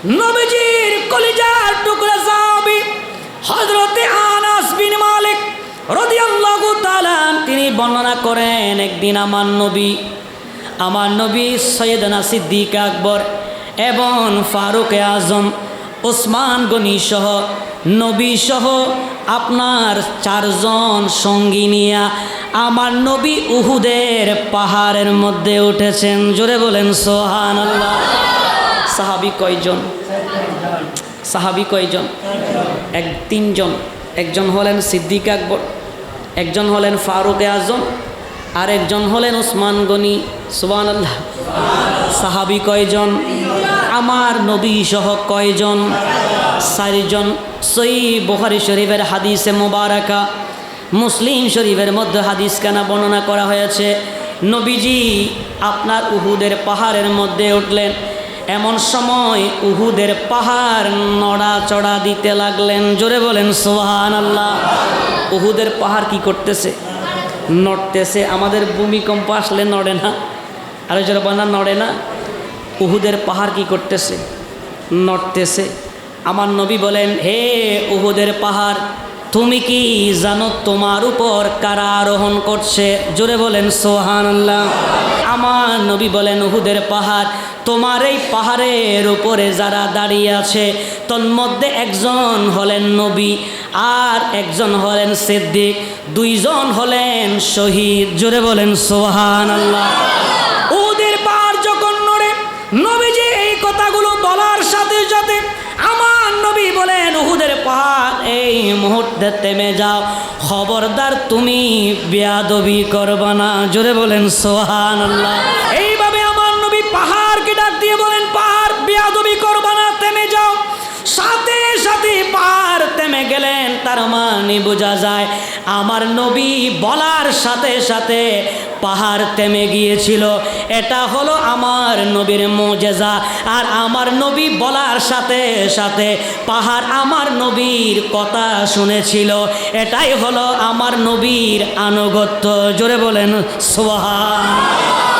নবীজির কলিজার টুকরা সাহাবী হযরতে আনাস বিন মালিক রাদিয়াল্লাহু তাআলা তিনি বর্ণনা করেন, একদিন আমার নবী সৈয়দনা সিদ্দিক আকবর এবং ফারুক আজম ওসমান গনি সহ নবী সহ আপনার 4 জন সঙ্গী নিয়ে আমার নবী উহুদের পাহাড়ের মধ্যে উঠেছেন। জোরে বলেন সুবহানাল্লাহ। সাহাবী কয়জন? 3জন। একজন হলেন সিদ্দিক আকবর, একজন হলেন ফারুক আজম, আর একজন হলেন ওসমান গনি। সুবহানাল্লাহ। সাহাবী কয়জন? আমার নবী সহ কয়জন? 4 জন। সহিহ বুখারী শরীফের হাদিসে মুবারাকা, মুসলিম শরীফের মধ্যে হাদিস কানা বর্ণনা করা হয়েছে, নবীজি আপনার উহুদের পাহাড়ের মধ্যে উঠলেন। এমন সময় উহুদের পাহাড় নড়াচড়া দিতে লাগলেন। জোরে বলেন সুবহানাল্লাহ। উহুদের পাহাড় কি করতেছে? নড়তেছে। আমাদের ভূমিকম্প আসলে নড়ে না, আর জোরে বলেন নড়ে না। উহুদের পাহাড় কি করতেছে? নড়তেছে। আমার নবী বলেন, হে উহুদের পাহাড়, তুমি কি জানো তোমার উপর কারা আরোহণ করছে? জোরে বলেন সুবহানাল্লাহ। আমার নবী বলেন, উহুদের পাহাড়, তোমার এই পাহাড়ের উপরে যারা দাঁড়িয়ে আছে তন্মধ্যে একজন হলেন নবী আর একজন হলেন সিদ্দিক, 2 জন হলেন শহীদ। জোরে বলেন সুবহানাল্লাহ। উহুদের পাহাড় যখন নড়ে, নবীজি এই কথাগুলো বলার সাথে সাথে আমার নবী বলেন, উহুদের পাহাড় এই মুহূর্তে থেমে যাও, খবরদার তুমি বেয়াদবি করবা না। জোরে বলেন সুবহানাল্লাহ। এইভাবে আমার নবী পাহাড়কে ডাক দিয়ে বলেন, পাহাড় বেয়াদবি করবা না, থেমে যাও। সাথে সাথে পাহাড় থেমে গেলেন। তার মানে বোঝা যায় আমার নবী বলার সাথে সাথে পাহাড় থেমে গিয়েছিল। এটা হলো আমার নবীর মুজিজা। আর আমার নবী বলার সাথে সাথে পাহাড় আমার নবীর কথা শুনেছিল। এটাই হলো আমার নবীর আনুগত্য। জোরে বলেন সুবহানাল্লাহ।